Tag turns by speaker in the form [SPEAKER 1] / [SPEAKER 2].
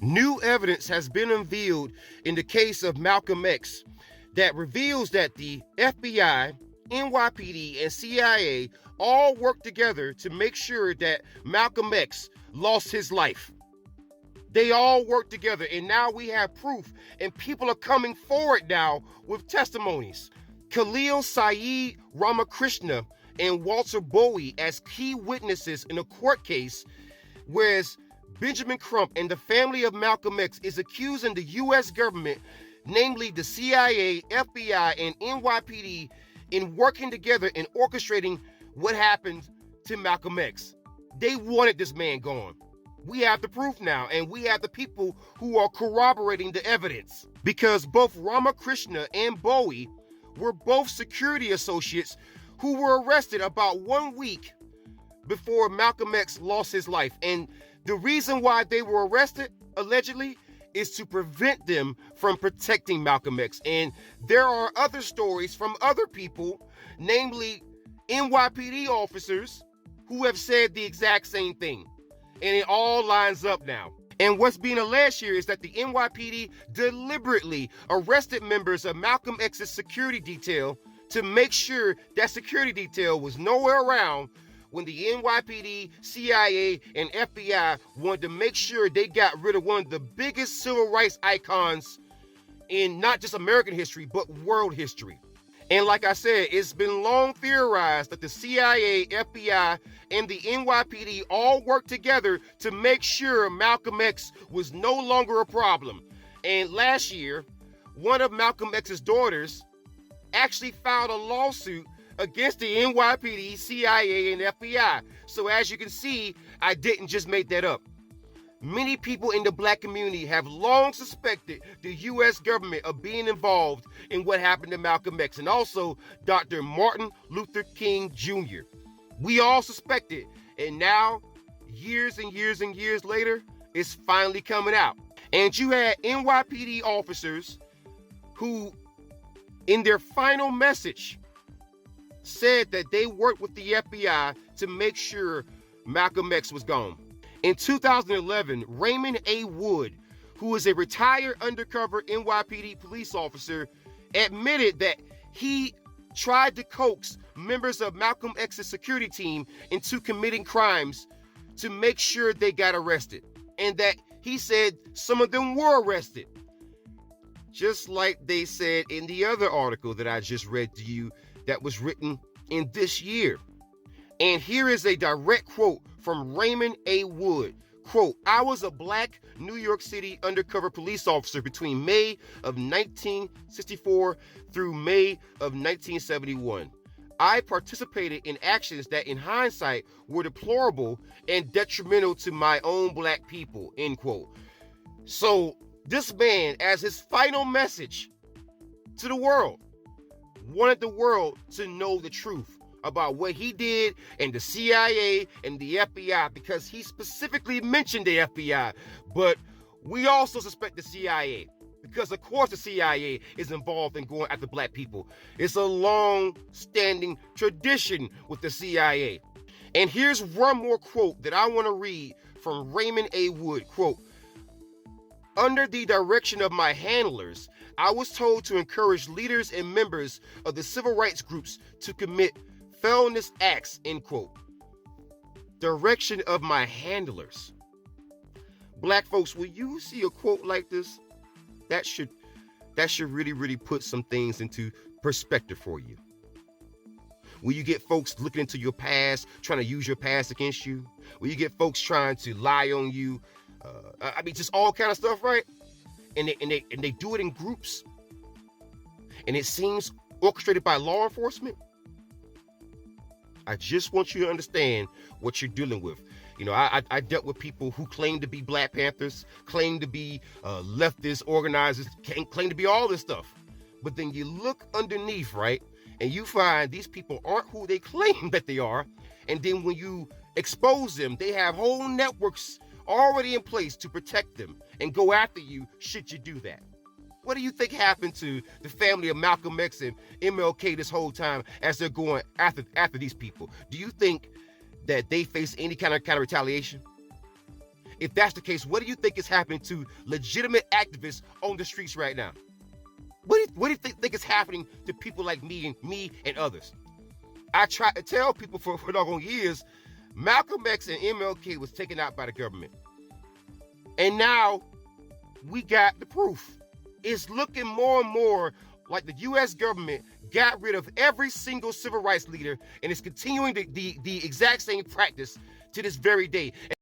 [SPEAKER 1] New evidence has been unveiled in the case of Malcolm X that reveals that the FBI, NYPD, and CIA all worked together to make sure that Malcolm X lost his life. They all worked together, and now we have proof, and people are coming forward now with testimonies. Khalil Saeed Ramakrishna and Walter Bowie as key witnesses in a court case, whereas Benjamin Crump and the family of Malcolm X is accusing the U.S. government, namely the CIA, FBI, and NYPD, in working together and orchestrating what happened to Malcolm X. They wanted this man gone. We have the proof now, and we have the people who are corroborating the evidence. Because both Ramakrishna and Bowie were both security associates who were arrested about 1 week before Malcolm X lost his life. And the reason why they were arrested, allegedly, is to prevent them from protecting Malcolm X. And there are other stories from other people, namely NYPD officers, who have said the exact same thing. And it all lines up now. And what's being alleged here is that the NYPD deliberately arrested members of Malcolm X's security detail to make sure that security detail was nowhere around when the NYPD, CIA, and FBI wanted to make sure they got rid of one of the biggest civil rights icons in not just American history, but world history. And like I said, it's been long theorized that the CIA, FBI, and the NYPD all worked together to make sure Malcolm X was no longer a problem. And last year, one of Malcolm X's daughters actually filed a lawsuit against the NYPD, CIA, and FBI. So as you can see, I didn't just make that up. Many people in the black community have long suspected the U.S. government of being involved in what happened to Malcolm X and also Dr. Martin Luther King Jr. We all suspected, and now, years and years and years later, it's finally coming out. And you had NYPD officers who, in their final message, said that they worked with the FBI to make sure Malcolm X was gone. In 2011, Raymond A. Wood, who is a retired undercover NYPD police officer, admitted that he tried to coax members of Malcolm X's security team into committing crimes to make sure they got arrested, and that he said some of them were arrested. Just like they said in the other article that I just read to you that was written in this year. And here is a direct quote from Raymond A. Wood. Quote, "I was a black New York City undercover police officer between May of 1964 through May of 1971. I participated in actions that in hindsight were deplorable and detrimental to my own black people," end quote. So this man, as his final message to the world, wanted the world to know the truth about what he did and the CIA and the FBI, because he specifically mentioned the FBI. But we also suspect the CIA, because of course the CIA is involved in going after black people. It's a long-standing tradition with the CIA. And here's one more quote that I want to read from Raymond A. Wood. Quote, "Under the direction of my handlers, I was told to encourage leaders and members of the civil rights groups to commit felonious acts," end quote. Direction of my handlers. Black folks, when you see a quote like this, that should really, really put some things into perspective for you. When you get folks looking into your past, trying to use your past against you, when you get folks trying to lie on you, just all kind of stuff, right? And they do it in groups, and it seems orchestrated by law enforcement. I just want you to understand what you're dealing with. You know, I dealt with people who claim to be Black Panthers, claim to be leftist organizers, claim to be all this stuff. But then you look underneath, right? And you find these people aren't who they claim that they are. And then when you expose them, they have whole networks already in place to protect them and go after you should you do that. What do you think happened to the family of Malcolm X and MLK this whole time as they're going after these people? Do you think that they face any kind of retaliation? If that's the case, what do you think is happening to legitimate activists on the streets right now? What do you think is happening to people like me and others? I try to tell people for doggone years, Malcolm X and MLK was taken out by the government. And now we got the proof. It's looking more and more like the U.S. government got rid of every single civil rights leader and is continuing the exact same practice to this very day.